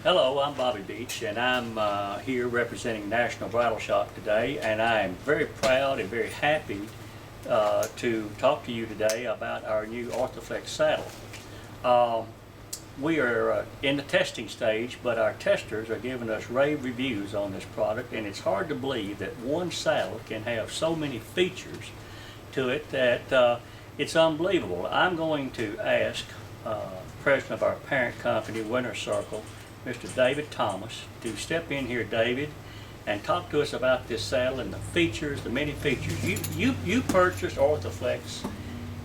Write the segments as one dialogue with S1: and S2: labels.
S1: Hello, I'm Bobby Beach, and I'm here representing National Bridle Shop today, and I am very proud and very happy to talk to you today about our new orthoflex saddle. Um, we are in the testing stage, but our testers are giving us rave reviews on this product, and it's hard to believe that one saddle can have so many features to it that it's unbelievable. I'm going to ask president of our parent company, Winter Circle, Mr. David Thomas, to step in here, David, and talk to us about this saddle and the features, the many features. You purchased Orthoflex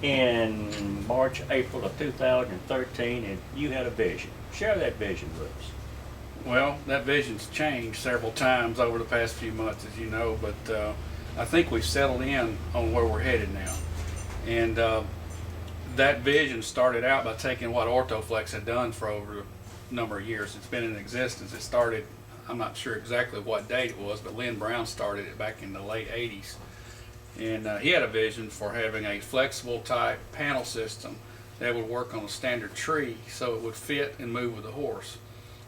S1: in March, April of 2013, and you had a vision. Share that vision with us.
S2: Well, that vision's changed several times over the past few months, as you know, but I think we've settled in on where we're headed now. And that vision started out by taking what Orthoflex had done for over a number of years. It's been in existence. It started, I'm not sure exactly what date it was, but Lynn Brown started it back in the late 80s. And he had a vision for having a flexible type panel system that would work on a standard tree so it would fit and move with the horse.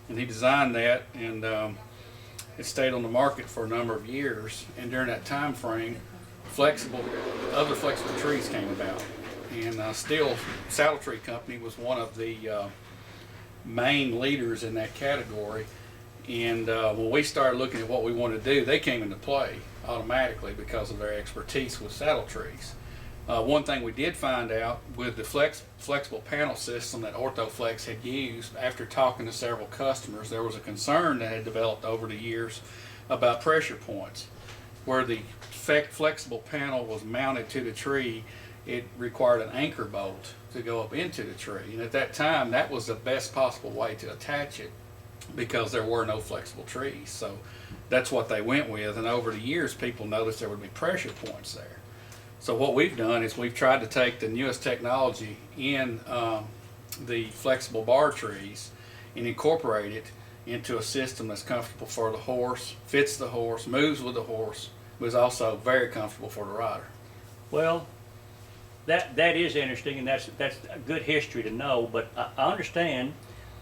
S2: And he designed that, and it stayed on the market for a number of years. And during that time frame, other flexible trees came about. And Steel Saddle Tree Company was one of the main leaders in that category. And when we started looking at what we wanted to do, they came into play automatically because of their expertise with saddle trees. One thing we did find out with the flexible panel system that Orthoflex had used, after talking to several customers, there was a concern that had developed over the years about pressure points. Where the flexible panel was mounted to the tree, it required an anchor bolt to go up into the tree. And at that time, that was the best possible way to attach it because there were no flexible trees. So that's what they went with. And over the years, people noticed there would be pressure points there. So what we've done is we've tried to take the newest technology in the flexible bar trees and incorporate it into a system that's comfortable for the horse, fits the horse, moves with the horse, but is also very comfortable for the rider.
S1: Well, that is interesting, and that's a good history to know. But I understand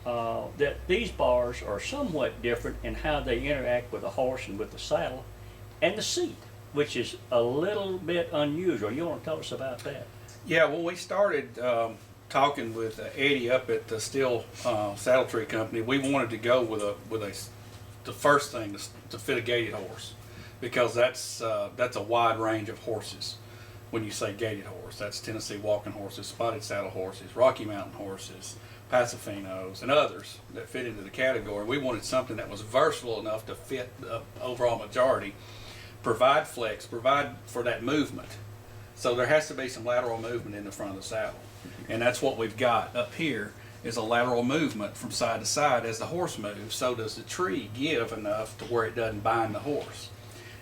S1: that these bars are somewhat different in how they interact with the horse and with the saddle and the seat, which is a little bit unusual. You want to tell us about that?
S2: Yeah, when we started talking with Eddie up at the Steel Saddle Tree Company, we wanted to go with the first thing to fit a gaited horse, because that's a wide range of horses. When you say gaited horse, that's Tennessee walking horses, spotted saddle horses, Rocky Mountain horses, Pasafinos, and others that fit into the category. We wanted something that was versatile enough to fit the overall majority, provide flex, provide for that movement. So there has to be some lateral movement in the front of the saddle. And that's what we've got up here, is a lateral movement from side to side as the horse moves. So does the tree give enough to where it doesn't bind the horse.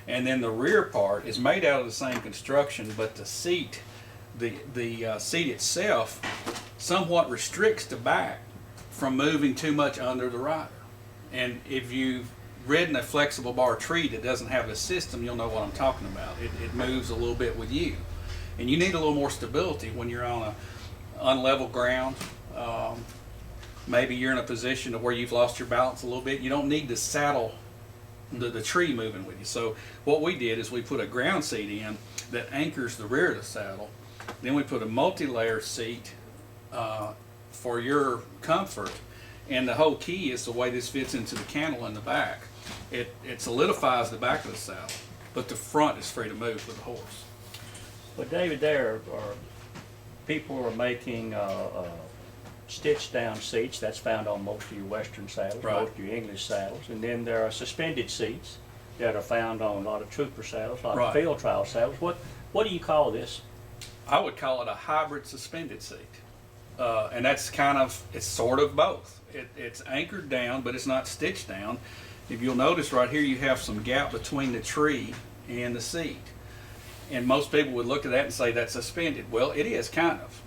S2: And then the rear part is made out of the same construction, but the seat, the seat itself somewhat restricts the back from moving too much under the rider. And if you've ridden a flexible bar tree that doesn't have a system, you'll know what I'm talking about. It moves a little bit with you. And you need a little more stability when you're on a unlevel ground. Maybe you're in a position where you've lost your balance a little bit. You don't need the saddle, the tree moving with you. So what we did is we put a ground seat in that anchors the rear of the saddle. Then we put a multi-layer seat for your comfort. And the whole key is the way this fits into the cantle in the back. It solidifies the back of the saddle, but the front is free to move with the horse.
S1: Well, David, there are people who are making stitched down seats. That's found on most of your Western saddles,
S2: right,
S1: most of your English saddles. And then there are suspended seats that are found on a lot of trooper saddles, a lot
S2: right,
S1: of field trial saddles. What do you call this?
S2: I would call it a hybrid suspended seat. And that's it's sort of both. It's anchored down, but it's not stitched down. If you'll notice right here, you have some gap between the tree and the seat. And most people would look at that and say that's suspended. Well, it is kind of.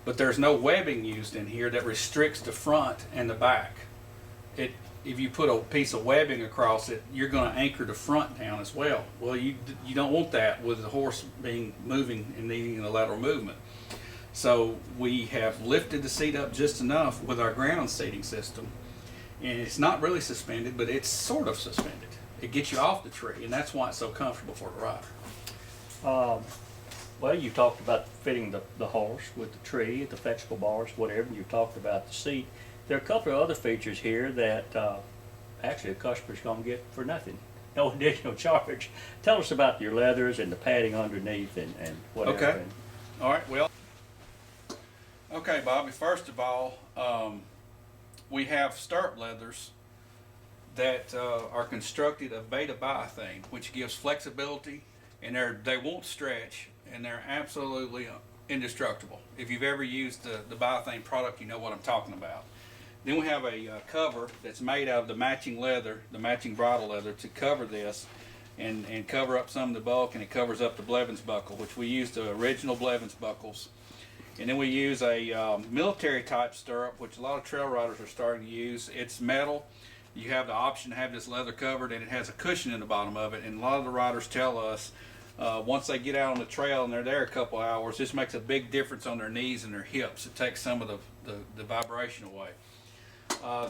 S2: But there's no webbing used in here that restricts the front and the back. If you put a piece of webbing across it, you're going to anchor the front down as well. Well, you don't want that with the horse moving and needing a lateral movement. So we have lifted the seat up just enough with our ground seating system, And it's not really suspended, but it's sort of suspended. It gets you off the tree, and that's why it's so comfortable for the rider.
S1: Well, you talked about fitting the horse with the tree, the flexible bars, whatever, and you talked about the seat. There are a couple of other features here that actually a customer's going to get for nothing. No additional charge. Tell us about your leathers and the padding underneath and whatever.
S2: Okay. All right, well, okay, Bobby, first of all, we have stirrup leathers that are constructed of beta biothane, which gives flexibility, and they won't stretch, and they're absolutely indestructible. If you've ever used the biothane product, you know what I'm talking about. Then we have a cover that's made out of the matching leather, the matching bridle leather, to cover this and cover up some of the bulk, and it covers up the Blevins buckle, which we use the original Blevins buckles. And then we use a military type stirrup, which a lot of trail riders are starting to use. It's metal. You have the option to have this leather covered, and it has a cushion in the bottom of it. And a lot of the riders tell us once they get out on the trail and they're there a couple hours, this makes a big difference on their knees and their hips. It takes some of the vibration away.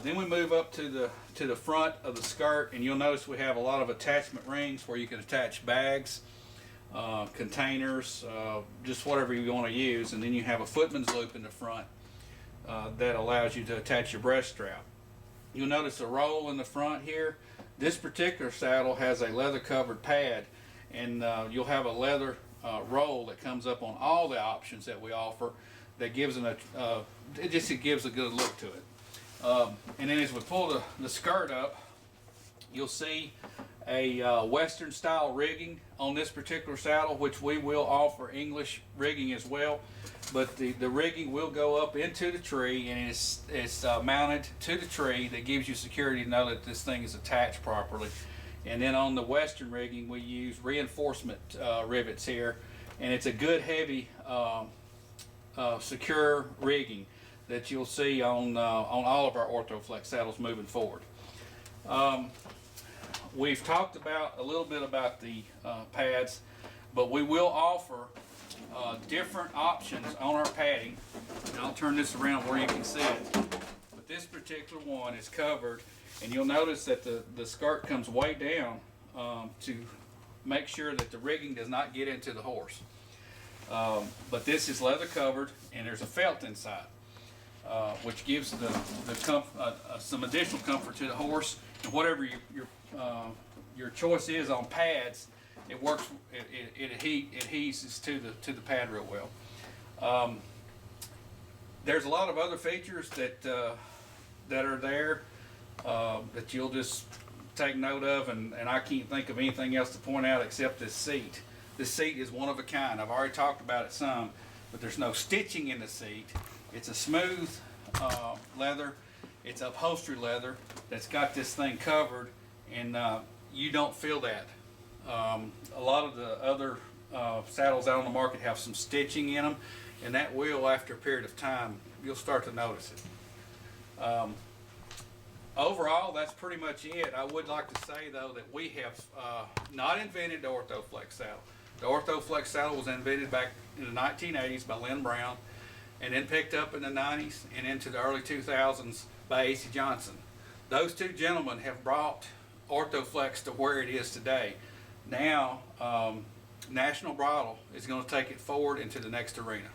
S2: Then we move up to the front of the skirt, and you'll notice we have a lot of attachment rings where you can attach bags, containers, just whatever you want to use. And then you have a footman's loop in the front that allows you to attach your breast strap. You'll notice a roll in the front here. This particular saddle has a leather covered pad, and you'll have a leather roll that comes up on all the options that we offer that gives it gives a good look to it. And then as we pull the skirt up, you'll see a Western style rigging on this particular saddle, which we will offer English rigging as well. But the rigging will go up into the tree, and it's mounted to the tree. That gives you security to know that this thing is attached properly. And then on the Western rigging, we use reinforcement rivets here, and it's a good heavy secure rigging that you'll see on all of our orthoflex saddles moving forward. We've talked about a little bit about the pads, but we will offer different options on our padding. And I'll turn this around where you can see it. But this particular one is covered, and you'll notice that the skirt comes way down to make sure that the rigging does not get into the horse. But this is leather covered, and there's a felt inside, which gives some additional comfort to the horse. And whatever your choice is on pads, it works. It adheses to the pad real well. There's a lot of other features that are there that you'll just take note of, and I can't think of anything else to point out except this seat. This seat is one of a kind. I've already talked about it some, but there's no stitching in the seat. It's a smooth leather. It's upholstery leather that's got this thing covered, and you don't feel that. A lot of the other saddles out on the market have some stitching in them, and that will, after a period of time, you'll start to notice it. Overall, that's pretty much it. I would like to say, though, that we have not invented the orthoflex saddle. The orthoflex saddle was invented back in the 1980s by Lynn Brown, and then picked up in the 90s and into the early 2000s by A.C. Johnson. Those two gentlemen have brought orthoflex to where it is today. Now, National Bridle is going to take it forward into the next arena.